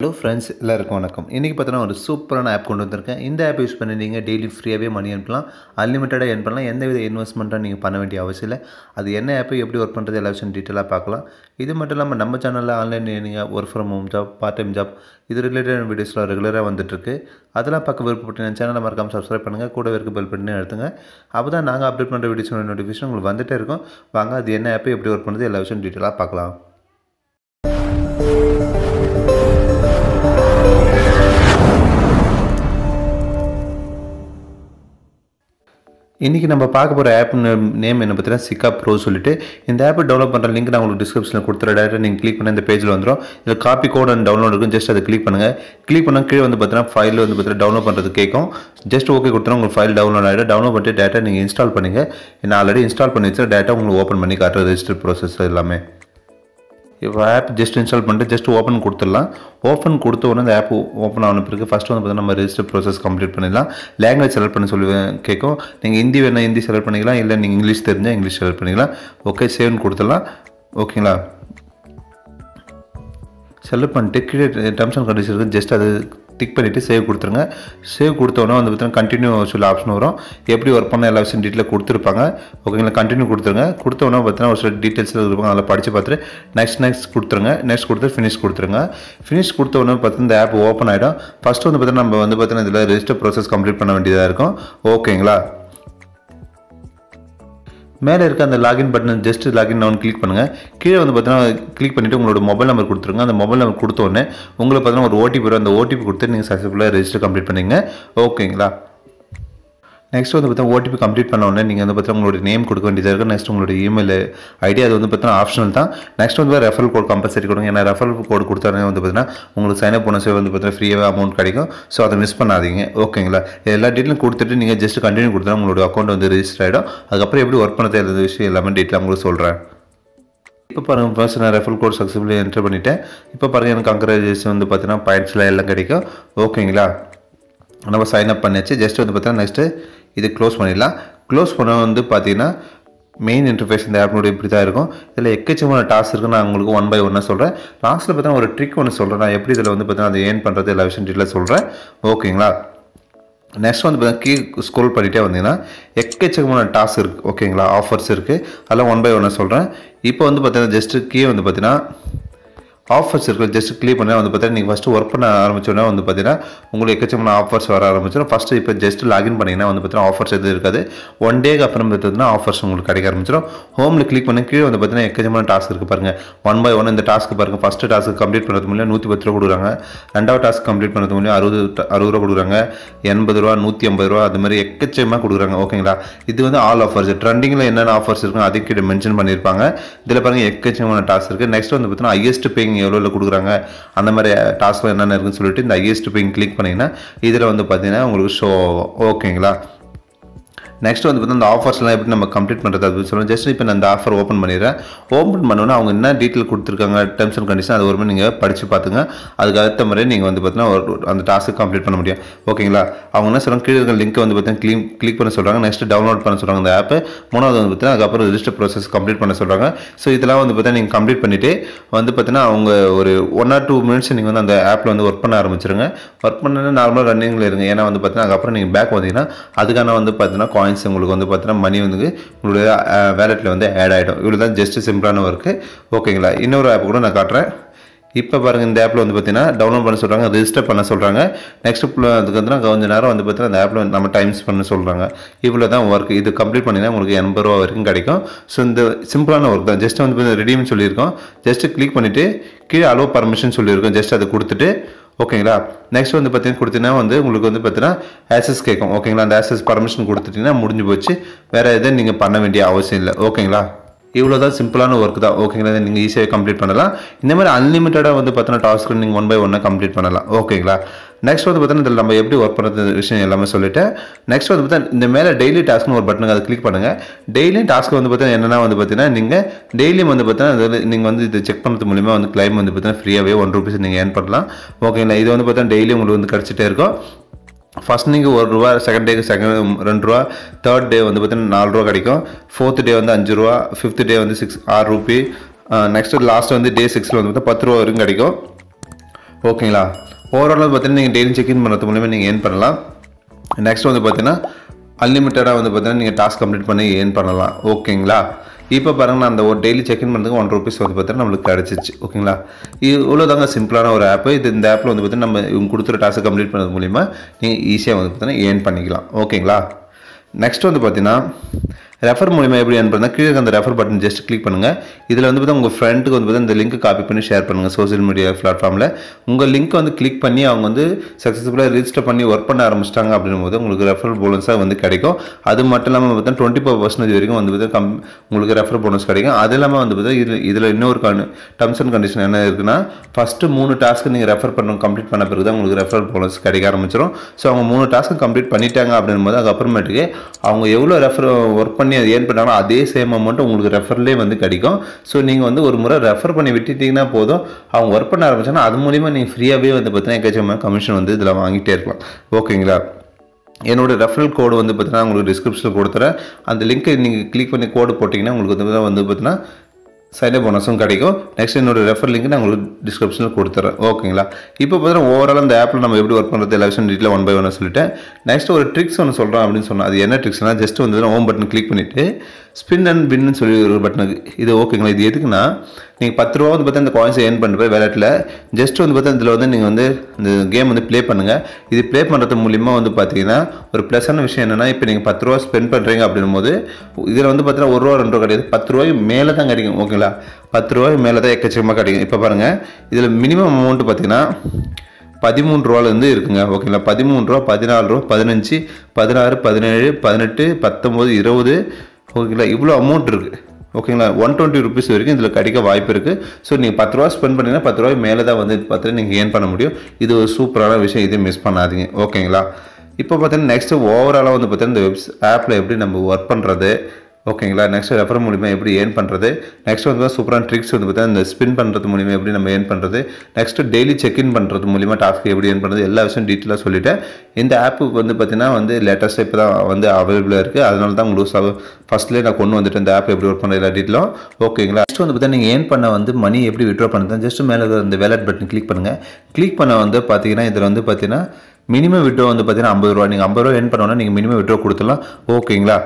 Hello friends, எல்லாருக்கும் வணக்கம். இன்றைக்கி பார்த்தீங்கன்னா ஒரு சூப்பரான ஆப் கொண்டு வந்திருக்கேன். இந்த ஆப் யூஸ் பண்ணி நீங்கள் டெய்லி ஃப்ரீயாகவே மணி அனுப்பலாம், அன்லிமிட்டடாக earn பண்ணலாம். எந்தவித இன்வெஸ்ட்மெண்ட்டாக நீங்கள் பண்ண வேண்டிய அவசியம் இல்லை. அது என்ன ஆப், எப்படி ஒர்க் பண்ணுறது, எல்லா விஷயம் டீட்டெயிலாக பார்க்கலாம். இது மட்டும் இல்லாமல் நம்ம சேனலில் ஆன்லைன் நீங்கள் work from home job, part time job, இது ரிலேட்டட் வீடியோஸ்லாம் ரெகுலராக வந்துட்டுருக்கு. அதெல்லாம் பார்க்க விருப்பப்பட்டு என் சேனலை மறக்காமல் சப்ஸ்கிரைப் பண்ணுங்கள், கூட இருக்க பெல் பட்டனை அழுத்துங்க. அப்போ தான் நாங்கள் அப்டேட் பண்ணுற வீடியோஸோட நோட்டிஃபிகேஷன் உங்களுக்கு வந்துகிட்டே இருக்கும். வாங்க, அது என்ன ஆப், எப்படி ஒர்க் பண்ணுறது, எல்லா விஷயம் டீட்டெயிலாக பார்க்கலாம். இன்றைக்கி நம்ம பார்க்க போகிற ஆப் நேம் என்ன பார்த்தீங்கன்னா சிக்கா ப்ரோ சொல்லிட்டு. இந்த ஆப்பை டவுன்லோட் பண்ணுற லிங்க் நான் உங்களுக்கு டிஸ்கிரிப்ஷனில் கொடுத்துறேன். டேரெக்டாக நீங்கள் கிளிக் பண்ண இந்த பேஜில் வந்துடும். இதில் காப்பி கோட் அண்ட் டவுன்லோட் இருக்கும். ஜஸ்ட் அதை கிளிக் பண்ணுங்கள். கிளிக் பண்ணால் கீழே வந்து பார்த்தீங்கன்னா ஃபைல் வந்து பார்த்தீங்கன்னா டவுன்லோட் பண்ணுறது கேட்கும். ஜஸ்ட் ஓகே கொடுத்தா உங்களுக்கு ஃபைல் டவுன்லோட் ஆகிடும். டவுன்லோட் பண்ணிட்டு டேட்டா நீங்கள் இன்ஸ்டால் பண்ணுங்கள். நான் ஆல்ரெடி இன்ஸ்டால் பண்ணி வச்சு டேட்டா உங்களுக்கு ஓப்பன் பண்ணி காட்டுற ரெஜிஸ்டர் ப்ரோசஸ் எல்லாமே. இப்போ ஆப் ஜஸ்ட் இன்ஸ்டால் பண்ணிட்டு ஜஸ்ட் ஓப்பன் கொடுத்துடலாம். ஓப்பன் கொடுத்த உடனே இந்த ஆப் ஓப்பன் ஆன பிறகு ஃபஸ்ட்டு வந்து பார்த்தீங்கன்னா நம்ம ரெஜிஸ்டர் ப்ரோசஸ் கம்ப்ளீட் பண்ணிடலாம். லாங்குவேஜ் செலக்ட் பண்ண சொல்லி கேட்கும். நீங்கள் ஹிந்தி வேணால் ஹிந்தி செலக்ட் பண்ணிக்கலாம், இல்லை நீங்கள் இங்கிலீஷ் தெரிஞ்சால் இங்கிலீஷ் செலக்ட் பண்ணிக்கலாம். ஓகே, சேவ்னு கொடுத்துடலாம். ஓகேங்களா, செலக்ட் பண்ணிட்டு கீழே டர்ம்ஸ் அண்ட் கண்டிஷன் இருக்குது. ஜஸ்ட் அது டிக் பண்ணிவிட்டு சேவ் கொடுத்துருங்க. சேவ் கொடுத்தோன்னா வந்து பார்த்தீங்கன்னா கண்டினியூ சொல்லி ஆப்ஷன் வரும். எப்படி ஒர்க் பண்ண எல்லா விஷயம் டீட்டெயிலாக கொடுத்துருப்பாங்க. ஓகேங்களா, கண்டினியூ கொடுத்துருங்க. கொடுத்தோன்னா பார்த்தீங்கன்னா ஒரு சில டீட்டெயில்ஸ் இருப்பாங்க, அதில் படித்து பார்த்துட்டு நெக்ஸ்ட் கொடுத்துருங்க. நெக்ஸ்ட் கொடுத்து ஃபினிஷ் கொடுத்துருங்க. ஃபினிஷ் கொடுத்தோன்னே பார்த்தீங்கன்னா இந்த ஆப் ஓப்பன் ஆகிடும். ஃபஸ்ட்டு வந்து பார்த்தீங்கன்னா நம்ம வந்து பார்த்தீங்கன்னா இதில் ரெஜிஸ்டர் ப்ரோசஸ் கம்ப்ளீட் பண்ண வேண்டியதாக இருக்கும். ஓகேங்களா, மேலே இருக்க அந்த லாகின் பட்டன் ஜஸ்ட் லாகின் நான் கிளிக் பண்ணுங்கள். கீழே வந்து பார்த்தீங்கன்னா கிளிக் பண்ணிவிட்டு உங்களோட மொபைல் நம்பர் கொடுத்துருங்க. அந்த மொபைல் நம்பர் கொடுத்தோடனே உங்களுக்கு பார்த்தீங்கன்னா ஒரு ஓடிபி வரும். அந்த ஓடிபி கொடுத்து நீங்கள் சக்ஸஸ்ஃபுல்லாக ரெஜிஸ்டர் கம்ப்ளீட் பண்ணிங்க. ஓகேங்களா, நெக்ஸ்ட் வந்து பார்த்தீங்கன்னா ஓடிபி கம்ப்ளீட் பண்ண உடனே நீங்கள் வந்து பார்த்தீங்கன்னா உங்களோட நேம் கொடுக்க வேண்டியதாக இருக்கும். நெக்ஸ்ட் உங்களோட இமெயில் ஐடி, அது வந்து பார்த்தீங்கன்னா ஆப்ஷனல் தான். நெக்ஸ்ட் வந்து ரெஃபரல் கோட் கம்பல்சரி கொடுங்க. ஏன்னா ரெஃபரல் கோட் கொடுத்தாலே வந்து பார்த்தீங்கன்னா உங்களுக்கு சைன்அப் போனஸே வந்து பார்த்தீங்கன்னா ஃப்ரீயாக அமௌண்ட் கிடைக்கும். ஸோ அதை மிஸ் பண்ணாதீங்க. ஓகேங்களா, எல்லா டீட்டெயிலும் கொடுத்துட்டு நீங்கள் ஜஸ்ட் கண்டினியூ கொடுத்தா உங்களோட அக்கௌண்ட் வந்து ரெஜிஸ்டர் ஆகிடும். அதுக்கப்புறம் எப்படி ஒர்க் பண்ண எல்லா விஷயம் எல்லாமே டீட்டெயிலாக உங்களுக்கு சொல்கிறேன். இப்போ பாருங்கள், ஃபர்ஸ்ட் நான் ரெஃபரல் கோட் சக்ஸஸ்ஃபுல்லி என்டர் பண்ணிவிட்டேன். இப்போ பாருங்கள், எனக்கு கங்க்ராச்சுலேஷன் வந்து பார்த்தீங்கன்னா பாயிண்ட்ஸ்லாம் எல்லாம் கிடைக்கும். ஓகேங்களா, நம்ம சைன்அப் பண்ணியாச்சு. ஜஸ்ட் வந்து பார்த்தீங்கன்னா நெக்ஸ்ட்டு இது க்ளோஸ் பண்ணிடலாம். க்ளோஸ் பண்ண வந்து பார்த்தீங்கன்னா மெயின் இன்டர்ஃபேஸ் இந்த ஆப்னுடைய இப்படி தான் இருக்கும். இதில் எக்கச்சக்கமான டாஸ்க் இருக்குது. நான் உங்களுக்கு ஒன் பை ஒன்னாக சொல்கிறேன். லாஸ்ட்டில் பார்த்தீங்கன்னா ஒரு ட்ரிக் ஒன்று சொல்கிறேன். நான் எப்படி இதில் வந்து பார்த்தீங்கன்னா அதை ஏர்ன் பண்ணுறது எல்லா விஷயம் டீட்டெயிலாக சொல்கிறேன். ஓகேங்களா, நெக்ஸ்ட் வந்து பார்த்தீங்கன்னா ஸ்க்ரோல் பண்ணிகிட்டே வந்தீங்கன்னா எக்கச்சக்கமான டாஸ்க் இருக்குது. ஓகேங்களா, ஆஃபர்ஸ் இருக்குது. அதெல்லாம் ஒன் பை ஒன்னாக சொல்கிறேன். இப்போ வந்து பார்த்தீங்கன்னா ஜஸ்ட்டு கீழே வந்து பார்த்தீங்கன்னா ஆஃபர்ஸ் இருக்குது. ஜஸ்ட் கிளிக் பண்ணால் வந்து பார்த்தீங்கன்னா நீங்கள் ஃபஸ்ட்டு ஒர்க் பண்ண ஆரம்பிச்சோன்னா வந்து பார்த்தீங்கன்னா உங்களுக்கு எக்கச்சக்கமான ஆஃபர்ஸ் வர ஆரம்பிச்சிடும். ஃபஸ்ட்டு இப்போ ஜஸ்ட் லாகின் பண்ணிங்கன்னா வந்து பார்த்தீங்கன்னா ஆஃபர்ஸ் எதுவும் இருக்காது. ஒன் டேக்கு அப்புறம் பார்த்தீங்கன்னா ஆஃபர்ஸ் உங்களுக்கு கிடைக்க ஆரம்பிச்சிடும். ஹோமில் கிளிக் பண்ணி கீழே வந்து பார்த்தீங்கன்னா எக்கச்சக்கமான டாஸ்க் இருக்குது பாருங்கள். ஒன் பை ஒன் இந்த டாஸ்க்கு பாருங்கள். ஃபஸ்ட்டு டாஸ்க்கு கம்ப்ளீட் பண்ணுறது மூலியம் 110 ரூபா கொடுக்குறாங்க. ரெண்டாவது டாஸ்க் கம்ப்ளீட் பண்ணுறது மூலியம் 60 ரூபா கொடுக்குறாங்க. 80 ரூபா, 150 ரூபா, அது மாதிரி எக்கச்சக்கமாக கொடுக்குறாங்க. ஓகேங்களா, இது வந்து ஆல் ஆஃபர்ஸ். ட்ரெண்டிங்கில் என்னென்ன ஆஃபர்ஸ் இருக்குன்னு அதுக்கு கிட்ட மென்ஷன் பண்ணியிருப்பாங்க. இதில் பாருங்கள் எக்கச்சக்கமான டாஸ்க் இருக்குது. நெக்ஸ்ட் வந்து பார்த்தீங்கன்னா ஹையஸ்ட் பேயிங் எவ்வளோ கொடுக்குறாங்க, அந்த மாதிரி டாஸ்க் என்னென்ன இருக்குன்னு சொல்லிட்டு இந்த ஹையஸ்ட் பேயிங் கிளிக் பண்ணிங்கன்னா இதில் வந்து பார்த்தீங்கன்னா உங்களுக்கு ஷோ. ஓகேங்களா, நெக்ஸ்ட் வந்து பார்த்தீங்கன்னா இந்த ஆஃபர்ஸ்லாம் எப்படி நம்ம கம்ப்ளீட் பண்ணுறது அப்படின்னு சொல்லுவோம். ஜஸ்ட் இப்போ நான் அந்த ஆஃபர் ஓப்பன் பண்ணிடுறேன். ஓப்பன் பண்ணோன்னா அவங்க என்ன டீட்டெயில் கொடுத்துருக்காங்க, டெர்ம்ஸ் அண்ட் கண்டிஷன், அது ஒரு நீங்கள் படித்து பார்த்துங்க. அதுக்கு அடுத்த மாதிரி நீங்கள் வந்து பார்த்தீங்கன்னா அந்த டாஸ்க்கு கம்ப்ளீட் பண்ண முடியும். ஓகேங்களா, அவங்க என்ன சொல்கிறாங்க, கீழே இருக்க லிங்க்கை வந்து பார்த்தீங்கன்னா கிளிக் பண்ண சொல்கிறாங்க. நெக்ஸ்ட் டவுன்லோட் பண்ண சொல்கிறாங்க இந்த ஆப்பு. மூணாவது வந்து பார்த்தீங்கன்னா அதுக்கப்புறம் ரெஜிஸ்டர் ப்ரோசஸ் கம்ப்ளீட் பண்ண சொல்கிறாங்க. ஸோ இதெல்லாம் வந்து பார்த்தீங்கன்னா நீங்கள் கம்ப்ளீட் பண்ணிவிட்டு வந்து பார்த்தீங்கன்னா அவங்க ஒரு 1 or 2 minutes நீங்கள் வந்து அந்த ஆப்பில் வந்து ஒர்க் பண்ண ஆரம்பிச்சிருங்க. ஒர்க் பண்ணனா நார்மலாக ரன்னிங்கில் இருங்க. ஏன்னா வந்து பார்த்தீங்கன்னா அதுக்கப்புறம் நீங்கள் பேக் வந்தீங்கன்னா அதுக்கான வந்து பார்த்தீங்கன்னா காயின்ஸ் உங்களுக்கு வந்து பார்த்தீங்கன்னா மணி வந்து உங்களுடைய வேலெட்டில் வந்து ஆட் ஆகிடும். இவ்வளோ தான் ஜஸ்ட் சிம்பிளான ஒர்க்கு. ஓகேங்களா, இன்னொரு ஆப் கூட நான் காட்டுறேன். இப்போ பாருங்கள், இந்த ஆப்பில் வந்து பார்த்தீங்கன்னா டவுன்லோட் பண்ண சொல்கிறாங்க, ரெஜிஸ்டர் பண்ண சொல்கிறாங்க. நெக்ஸ்ட் அதுக்கு வந்து கொஞ்சம் நேரம் வந்து பார்த்தீங்கன்னா அந்த ஆப்பில் நம்ம டைம்ஸ் பண்ண சொல்கிறாங்க. இவ்வளோ தான் ஒர்க். இது கம்ப்ளீட் பண்ணிங்கன்னா உங்களுக்கு 80 ரூபா வரைக்கும் கிடைக்கும். ஸோ இந்த சிம்பிளான ஒர்க் தான். ஜஸ்ட் வந்து ரெடீம்னு சொல்லியிருக்கோம். ஜஸ்ட் கிளிக் பண்ணிவிட்டு கீழே அலோ பர்மிஷன் சொல்லியிருக்கோம். ஜஸ்ட் அதை கொடுத்துட்டு ஓகேங்களா, நெக்ஸ்ட் வந்து பார்த்தீங்கன்னா கொடுத்தீங்கன்னா வந்து உங்களுக்கு வந்து பார்த்தீங்கன்னா ஆக்சஸ் கேட்கும். ஓகேங்களா, அந்த ஆக்சஸ் பர்மிஷன் கொடுத்துட்டிங்கன்னா முடிஞ்சு போச்சு. வேறு எதுவும் நீங்கள் பண்ண வேண்டிய அவசியம் இல்லை. ஓகேங்களா, இவ்வளோ தான் சிம்பிளான ஒர்க் தான். ஓகேங்களா, நீங்கள் ஈஸியாக கம்ப்ளீட் பண்ணலாம். இந்த மாதிரி அன்லிமிட்டடாக வந்து பார்த்தீங்கன்னா டாஸ்க்கு நீங்கள் ஒன் பை ஒன்னாக கம்ப்ளீட் பண்ணலாம். ஓகேங்களா, நெக்ஸ்ட் வந்து பார்த்தீங்கன்னா இதில் நம்ம எப்படி ஒர்க் பண்ணுறது விஷயம் எல்லாமே சொல்லிவிட்டேன். நெக்ஸ்ட் வந்து பார்த்தீங்கன்னா இந்த மேலே டெய்லி டாஸ்க்னு ஒரு பட்டனுங்க, அதை கிளிக் பண்ணுங்கள். டெய்லி டாஸ்க் வந்து பார்த்தீங்கன்னா என்னென்னா வந்து பார்த்தீங்கன்னா நீங்கள் டெய்லியும் வந்து பார்த்தீங்கன்னா அதில் நீங்கள் வந்து இது செக் பண்ணுறது மூலிமா வந்து கிளைம் வந்து பார்த்தீங்கன்னா ஃப்ரீயாகவே 1 rupees நீங்கள் ஏர்ன் பண்ணலாம். ஓகேங்களா, இது வந்து பார்த்தீங்கன்னா டெய்லி உங்களுக்கு வந்து கிடச்சிட்டே இருக்கும். ஃபஸ்ட் நீங்கள் 1 ரூபா, செகண்ட் டேக்கு 2 ரூபா, தேர்ட் டே வந்து பார்த்தீங்கன்னா 4 ரூபா கிடைக்கும். ஃபோர்த் டே வந்து 5 ரூபா, ஃபிஃப்த் டே வந்து 6 ரூபி. நெக்ஸ்ட் லாஸ்ட் வந்து டே 6ல் வந்து பார்த்தீங்கன்னா 10 ரூபா வரைக்கும் கிடைக்கும். ஓகேங்களா. ஓவராலாக பார்த்தீங்கன்னா நீங்கள் டெய்லி செக்இன் பண்ணுறது மூலிமா நீங்கள் ஏர்ன் பண்ணலாம். நெக்ஸ்ட் வந்து பார்த்தீங்கன்னா அன்லிமிட்டடாக வந்து பார்த்தீங்கன்னா நீங்கள் டாஸ்க் கம்ப்ளீட் பண்ணி ஏர்ன் பண்ணலாம். ஓகேங்களா. இப்போ பாருங்கள், நான் அந்த ஒரு டெய்லி செக்இன் பண்ணுறதுக்கு ₹1 வந்து பார்த்தீங்கன்னா நம்மளுக்கு கிடச்சிச்சு. ஓகேங்களா. இது இவ்வளோதாங்க சிம்பிளான ஒரு ஆப்பு. இந்த ஆப்பில் வந்து பார்த்தீங்கன்னா நம்ம இவங்க கொடுத்துற டாஸ்க் கம்ப்ளீட் பண்ணுறது மூலிமா நீங்கள் ஈஸியாக வந்து பார்த்தீங்கன்னா ஏர்ன் பண்ணிக்கலாம். ஓகேங்களா. நெக்ஸ்ட் வந்து பார்த்தீங்கன்னா ரெஃபர் மூலிமா எப்படி ஏர்ன் பண்ணால் கீழே அந்த ரெஃபர் பட்டன் ஜஸ்ட் கிளிக் பண்ணுங்கள். இதில் வந்து பார்த்தா உங்கள் ஃப்ரெண்டுக்கு வந்து பார்த்தா இந்த லிங்க் காப்பி பண்ணி ஷேர் பண்ணுங்கள் சோஷியல் மீடியா பிளாட்ஃபார்மில். உங்கள் லிங்க் வந்து கிளிக் பண்ணி அவங்க வந்து சக்ஸஸ்ஃபுல்லாக ரிஜிஸ்டர் பண்ணி ஒர்க் பண்ண ஆரம்பிச்சிட்டாங்க அப்படின்னும் போது உங்களுக்கு ரெஃபர் போனஸாக வந்து கிடைக்கும். அது மட்டும் இல்லாமல் பார்த்தா 24% வரைக்கும் வந்து பார்த்தா உங்களுக்கு ரெஃபர் போனஸ் கிடைக்கும். அது இல்லாமல் வந்து பார்த்தா இதில் இன்னொரு டர்ம்ஸ் அண்ட் கண்டிஷன் என்ன இருக்குன்னா, ஃபஸ்ட்டு 3 டாஸ்க்கு நீங்கள் ரெஃபர் கம்ப்ளீட் பண்ண பிறகு தான் உங்களுக்கு ரெஃபர் போனஸ் கிடைக்க ஆரம்பிச்சிடும். ஸோ அவங்க 3 டாஸ்க்கு கம்ப்ளீட் பண்ணிட்டாங்க அப்படின்னும் போது அதுக்கப்புறமேட்டுக்கு அவங்க எவ்வளோ ரெஃபர் ஒர்க் பண்ணி அது ஏர்ன் பண்ணாலும் அதே சேம் அமௌண்ட் உங்களுக்கு ரெஃபர்லேயே வந்து கிடைக்கும். ஸோ நீங்கள் வந்து ஒரு முறை ரெஃபர் பண்ணி விட்டுட்டிங்கன்னா போதும், அவங்க ஒர்க் பண்ண ஆரம்பிச்சாங்கன்னா அது மூலிமா நீங்கள் ஃப்ரீயாகவே வந்து பார்த்தீங்கன்னா எக்கச்சக்கமான கமிஷன் வந்து இதில் வாங்கிட்டே இருக்கலாம். ஓகேங்களா. என்னோடய ரெஃபரல் கோடு வந்து பார்த்தீங்கன்னா உங்களுக்கு டிஸ்கிரிப்ஷனில் கொடுத்துறேன். அந்த லிங்க்கை நீங்கள் கிளிக் பண்ணி கோடு போட்டிங்கன்னா உங்களுக்கு வந்து பார்த்தீங்கன்னா சைனப் போனஸும் கிடைக்கும். நெக்ஸ்ட் என்னோட ரெஃபர் லிங்க் நான் உங்களுக்கு டிஸ்கிரிப்ஷனில் கொடுத்துறேன். ஓகேங்களா. இப்போ பார்த்தீங்கன்னா ஓவரால் அந்த ஆப்பில் நம்ம எப்படி ஒர்க் பண்ணுறது எல்லா விஷயம் டீட்டெயிலாக 1 by 1 சொல்லிட்டேன். நெக்ஸ்ட் ஒரு ட்ரிக்ஸ் ஒன்று சொல்கிறேன் அப்படின்னு சொன்னால் அது என்ன ட்ரிக்ஸ்னால், ஜஸ்ட் வந்து ஹோம் பட்டன் கிளிக் பண்ணிவிட்டு ஸ்பின் அண்ட் பின்னு சொல்லி ஒரு பட்டனுக்கு இது ஓகேங்களா. இது எதுக்குன்னா, நீங்கள் ₹10 வந்து பார்த்தா இந்த காயின்ஸை ஏர்ன் பண்ணுற வேலட்டில் ஜஸ்ட் வந்து பார்த்தா இதில் வந்து நீங்கள் வந்து இந்த கேம் வந்து ப்ளே பண்ணுங்கள். இது ப்ளே பண்ணுறது மூலிமா வந்து பார்த்தீங்கன்னா ஒரு ப்ளஸ்ஸான விஷயம் என்னென்னா, இப்போ நீங்கள் ₹10 ஸ்பெண்ட் பண்ணுறீங்க அப்படின்னும் போது இதில் வந்து பார்த்தீங்கன்னா ₹1 ₹2 கிடையாது, ₹10 மேலே தான் கிடைக்கும். ஓகேங்களா. ₹10 மேலே தான் எக்கச்சக்கமாக கிடைக்கும். இப்போ பாருங்கள், இதில் மினிமம் அமௌண்ட்டு பார்த்தீங்கன்னா ₹13 இருக்குங்க. ஓகேங்களா. ₹13 ₹14 15 16 17 18 19 20 ஓகேங்களா. இவ்வளோ அமௌண்ட் இருக்குது. ஓகேங்களா. ₹120 வரைக்கும் இதில் கிடைக்க வாய்ப்பு இருக்குது. ஸோ நீங்கள் ₹10 ஸ்பெண்ட் பண்ணிங்கன்னா ₹10 மேலே தான் வந்து பார்த்தீங்கன்னா நீங்கள் ஏர்ன் பண்ண முடியும். இது ஒரு சூப்பரான விஷயம், இதை மிஸ் பண்ணாதீங்க. ஓகேங்களா. இப்போ பார்த்தீங்கன்னா நெக்ஸ்ட்டு ஓவராலாக வந்து பார்த்தீங்கன்னா இந்த ஆப்பில் எப்படி நம்ம ஒர்க் பண்ணுறது, ஓகேங்களா. நெக்ஸ்ட் ரெஃபர் மூலிமா எப்படி ஏர்ன் பண்ணுறது, நெக்ஸ்ட் வந்து சூப்பரான ட்ரிக்ஸ் வந்து பார்த்தா இந்த ஸ்பின் பண்ணுறது மூலிமா எப்படி நம்ம ஏர்ன் பண்ணுறது, நெக்ஸ்ட் டெய்லி செக்இன் பண்ணுறது மூலிமா டாஸ்க் எப்படி ஏர்ன் பண்ணுறது, எல்லா விஷயம் டீட்டெயிலாக சொல்லிவிட்டேன். இந்த ஆப்பு வந்து பார்த்தீங்கன்னா வந்து லேட்டஸ்ட்டாக இப்போ தான் வந்து அவைலபிளாக இருக்குது. அதனால தான் உங்களுக்கு ஃபஸ்ட்லேயே நான் கொண்டு வந்துட்டு இந்த ஆப் எப்படி ஒர்க் பண்ணுறது எல்லா டீட்டெயிலும். ஓகேங்களா. நெக்ஸ்ட் வந்து பார்த்தீங்கன்னா நீங்கள் ஏர்ன் பண்ண வந்து மணி எப்படி விட்ரா பண்ணுறது, ஜஸ்ட் மேலே இந்த வேலட் பட்டன் கிளிக் பண்ணுங்கள். கிளிக் பண்ண வந்து பார்த்தீங்கன்னா இதில் வந்து பார்த்தீங்கன்னா மினிமம் விட்ரோ வந்து பார்த்தீங்கன்னா ₹50. நீங்கள் ₹50 ஏர்ன் பண்ணோன்னா நீங்கள் மினிமம் விட்ரோ கொடுத்துடலாம். ஓகேங்களா.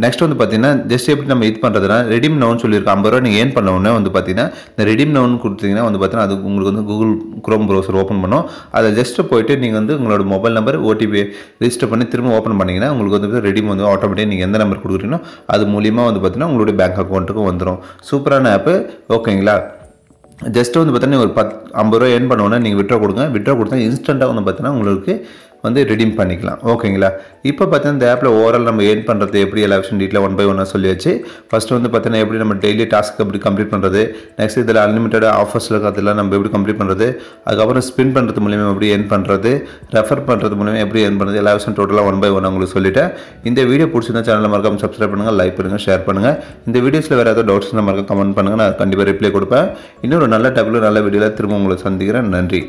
நெக்ஸ்ட் வந்து பார்த்தீங்கன்னா ஜஸ்ட் எப்படி நம்ம இது பண்ணுறதுனா, ரெடீம் நவுன்னு சொல்லியிருக்கோம். ₹50 நீங்கள் ஏர்ன் பண்ண உடனே வந்து பார்த்தீங்கன்னா இந்த ரெடீம் நவுன்னு கொடுத்தீங்கன்னா வந்து பார்த்தீங்கன்னா அது உங்களுக்கு வந்து கூகுள் குரோம் ப்ரௌசர் ஓப்பன் பண்ணும். அதை ஜஸ்ட்டு போயிட்டு நீங்கள் வந்து உங்களோட மொபைல் நம்பர் ஓடிபி ரிஜிஸ்டர் பண்ணி திரும்ப ஓப்பன் பண்ணிங்கன்னா உங்களுக்கு வந்து ரெடீம் வந்து ஆட்டோமேட்டிக்காக நீங்கள் எந்த நம்பர் கொடுக்குறீங்களோ அது மூலிமா வந்து பார்த்தீங்கன்னா உங்களுடைய பேங்க் அக்கௌண்ட்டுக்கு வந்துடும். சூப்பரான ஆப்பு. ஓகேங்களா. ஜஸ்ட் வந்து பார்த்தீங்கன்னா ஒரு ₹50 ஏர்ன் பண்ண உடனே நீங்கள் விட்ரா கொடுங்க. விட்ரா கொடுத்தா இன்ஸ்டண்ட்டாக வந்து பார்த்தீங்கன்னா உங்களுக்கு வந்து ரெடீம் பண்ணிக்கலாம். ஓகேங்களா. இப்போ பார்த்தீங்கன்னா இந்த ஆப்பில் ஓவரால் நம்ம ஏர்ன் பண்ணுறது எப்படி எல்லா விஷயம் டீட்டெயிலாக 1 by 1 சொல்லியாச்சு. ஃபஸ்ட்டு வந்து பார்த்தீங்கன்னா எப்படி நம்ம டெய்லி டாஸ்க் எப்படி கம்ப்ளீட் பண்ணுறது, நெக்ஸ்ட் இதில் அன்லிமிட்டட் ஆஃபர்ஸில் அதெல்லாம் நம்ம எப்படி கம்ப்ளீட் பண்ணுறது, அதுக்கப்புறம் ஸ்பின் பண்ணுறது மூலிமா எப்படி ஏர்ன் பண்ணுறது, ரெஃபர் பண்ணுறது மூலிமா எப்படி ஏர்ன் பண்ணுறது, எல்லா விஷயம் டோட்டலாக 1 by 1 உங்களுக்கு சொல்லிட்டேன். இந்த வீடியோ பிடிச்சிருந்தா சேனலை மறக்காம சப்ஸ்கிரைப் பண்ணுங்கள், லைக் பண்ணுங்கள், ஷேர் பண்ணுங்கள். இந்த வீடியோஸில் வேறு ஏதாவது டவுட்ஸ்னால் மறக்காம கமெண்ட் பண்ணுங்கள், நான் கண்டிப்பாக ரிப்ளை கொடுப்பேன். இன்னொரு நல்ல டாப்பில் நல்ல வீடியோவில் திரும்ப உங்களை சந்திக்கிறேன். நன்றி.